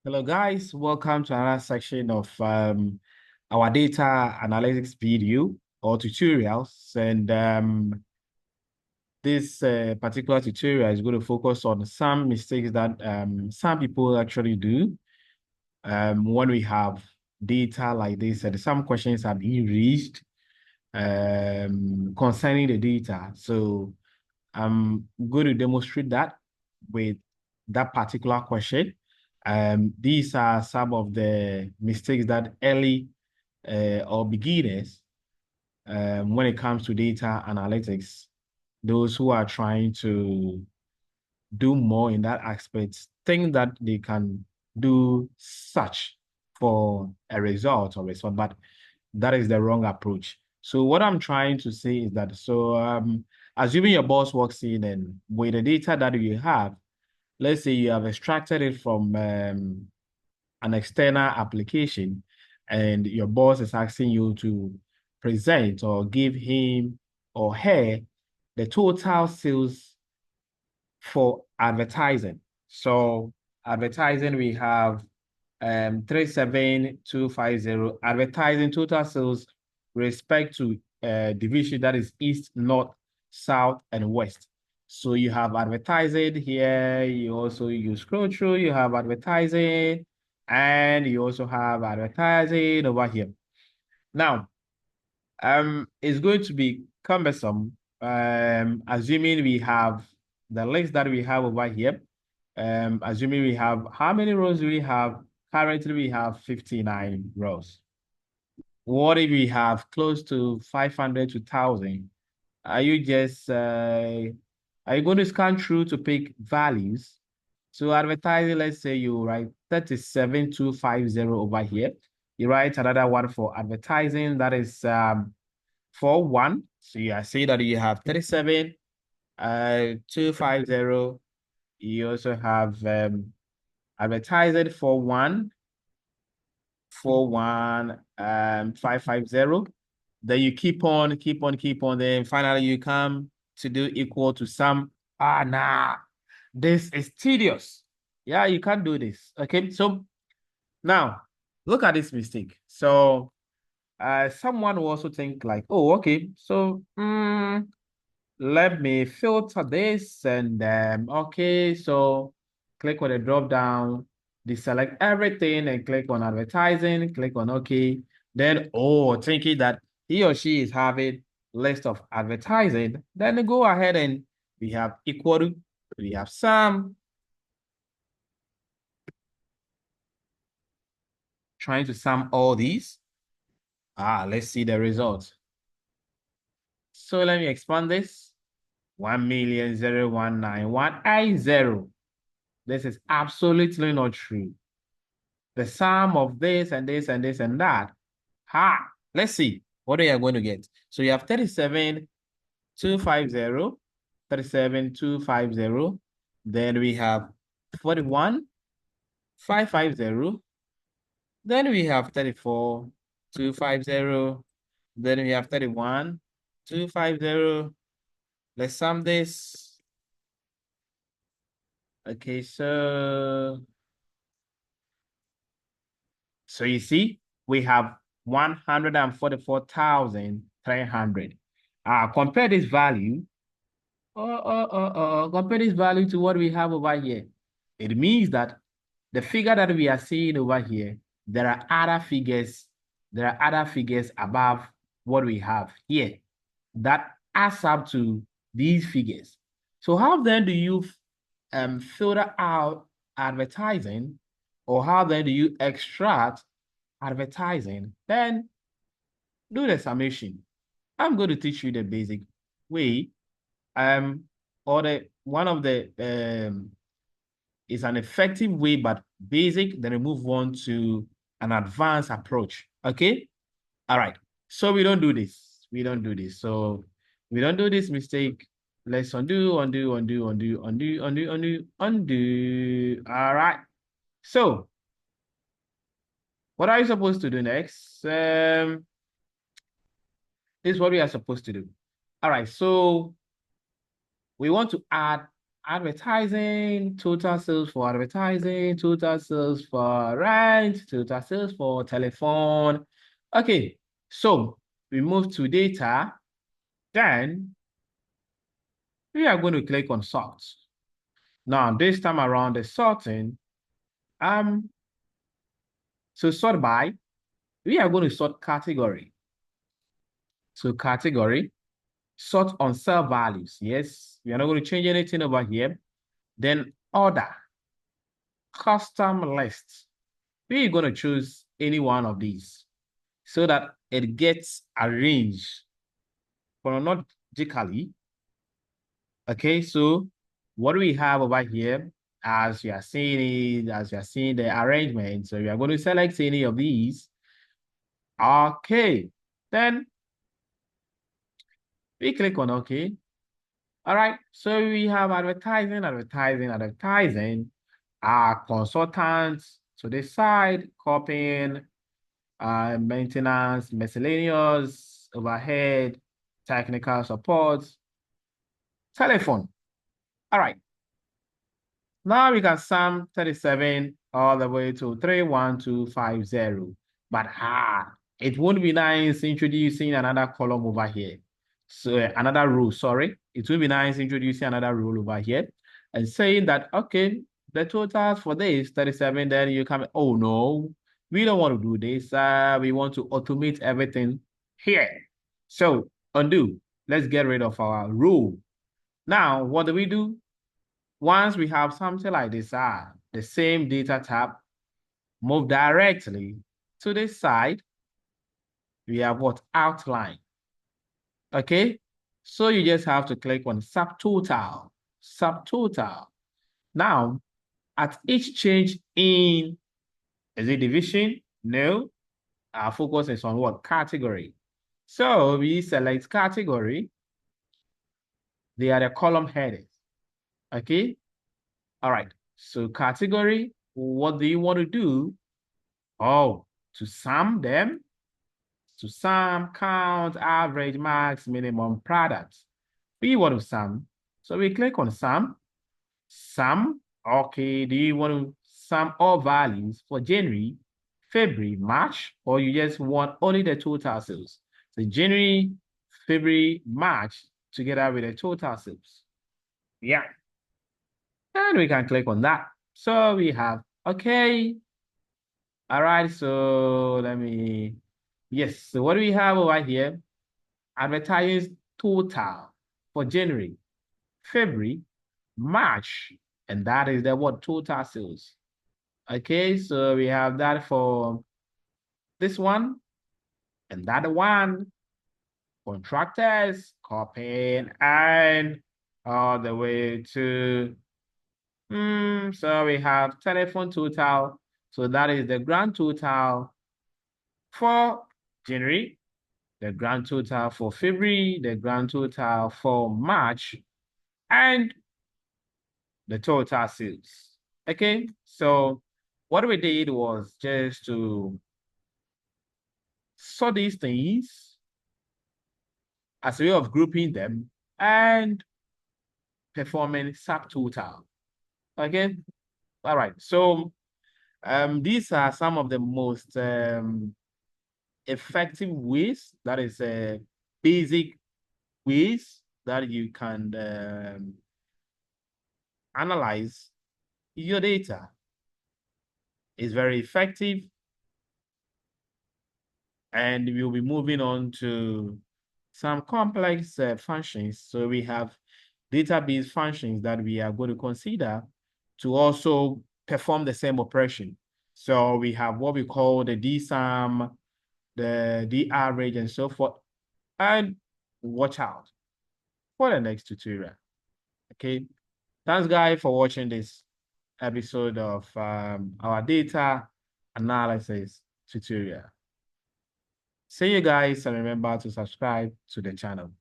Hello, guys. Welcome to another section of our data analytics video or tutorials. And this particular tutorial is going to focus on some mistakes that some people actually do when we have data like this. And some questions are being raised concerning the data. So I'm going to demonstrate that with that particular question. These are some of the mistakes that early or beginners, when it comes to data analytics, those who are trying to do more in that aspect, think that they can do such for a result or result, but that is the wrong approach. So what I'm trying to say is that, assuming your boss walks in and with the data that you have, let's say you have extracted it from an external application and your boss is asking you to present or give him or her the total sales for advertising. So advertising, we have 37250 advertising total sales respect to division that is east, north, south, and west. So you have advertising here, you scroll through, you have advertising, and you also have advertising over here. Now, it's going to be cumbersome, assuming we have the list that we have over here. Assuming we have, how many rows do we have? Currently, we have 59 rows. What if we have close to 500 to 1,000? Are you just, are you going to scan through to pick values? So advertising, let's say you write 37250 over here. You write another one for advertising, that is 41. So you see that you have 250. You also have advertising 550. Then you keep on. Then finally you come to do equal to some. Nah, this is tedious. Yeah, you can't do this. Okay, so now look at this mistake. So someone will also think like, oh, okay, so let me filter this and okay, so click on the drop down, deselect everything and click on advertising, click on okay. Then, oh, thinking that he or she is having list of advertising, then go ahead and we have equal to, we have some, trying to sum all these. Let's see the results. So let me expand this. 1,000,191 This is absolutely not true. The sum of this and this and this and that. Let's see what are you going to get. So you have 37,250, 37,250. Then we have 41,550. Then we have 34,250. Then we have 31,250. Let's sum this. Okay, so you see, we have 144,300. Compare this value. Compare this value to what we have over here. It means that the figure that we are seeing over here, there are other figures. There are other figures above what we have here that adds up to these figures. So how then do you filter out advertising, or how then do you extract advertising? Then do the summation. I'm going to teach you the basic way. Or the one of the is an effective way, but basic. Then we move on to an advanced approach. Okay. All right. So we don't do this. We don't do this. So we don't do this mistake. Let's undo. All right. So what are you supposed to do next? This is what we are supposed to do. All right. So we want to add advertising, total sales for advertising, total sales for rent, total sales for telephone. Okay, so we move to data. Then we are going to click on sort. Now, this time around the sorting, so sort by, we are going to sort category. So category, sort on cell values. Yes, we are not going to change anything over here. Then order, custom list. We're going to choose any one of these so that it gets arranged chronologically. Okay, so what do we have over here? As you are seeing it, as you are seeing the arrangement, so we are going to select any of these. Okay, then we click on OK. All right, so we have advertising, advertising, advertising. Our consultants to this side, copying, maintenance, miscellaneous, overhead, technical support, telephone. All right. Now we can sum 37 all the way to 31250. But it won't be nice introducing another column over here. So another row, sorry. It will be nice introducing another rule over here and saying that, okay, the totals for this 37, then you come, oh no, we don't want to do this. We want to automate everything here. So undo. Let's get rid of our rule. Now, what do we do? Once we have something like this, the same data tab, move directly to this side. We have what? Outline. Okay, so you just have to click on subtotal, subtotal. Now, at each change in, is it division? No, our focus is on what? Category. So we select category. They are the column headers. Okay, all right. So category, what do you want to do? Oh, to sum them, to sum, count, average, max, minimum products. We want to sum. So we click on sum. Sum, okay, do you want to sum all values for January, February, March, or you just want only the total sales? So January, February, March, together with the total sales. Yeah. And we can click on that. So we have, okay. All right, so let me, yes, so what do we have over here? Advertising total for January, February, March, and that is the what total sales. Okay, so we have that for this one and that one, contractors, copying, and all the way to, so we have telephone total. So that is the grand total for January, the grand total for February, the grand total for March, and the total sales. Okay, so what we did was just to sort these things as a way of grouping them and performing subtotal. Okay, all right. So these are some of the most effective ways, that is basic ways that you can analyze your data. It's very effective. And we'll be moving on to some complex functions. So we have database functions that we are going to consider to also perform the same operation. So we have what we call the dsum, the daverage, and so forth. And watch out for the next tutorial. Okay, thanks guys for watching this episode of our data analysis tutorial. See you guys, and remember to subscribe to the channel.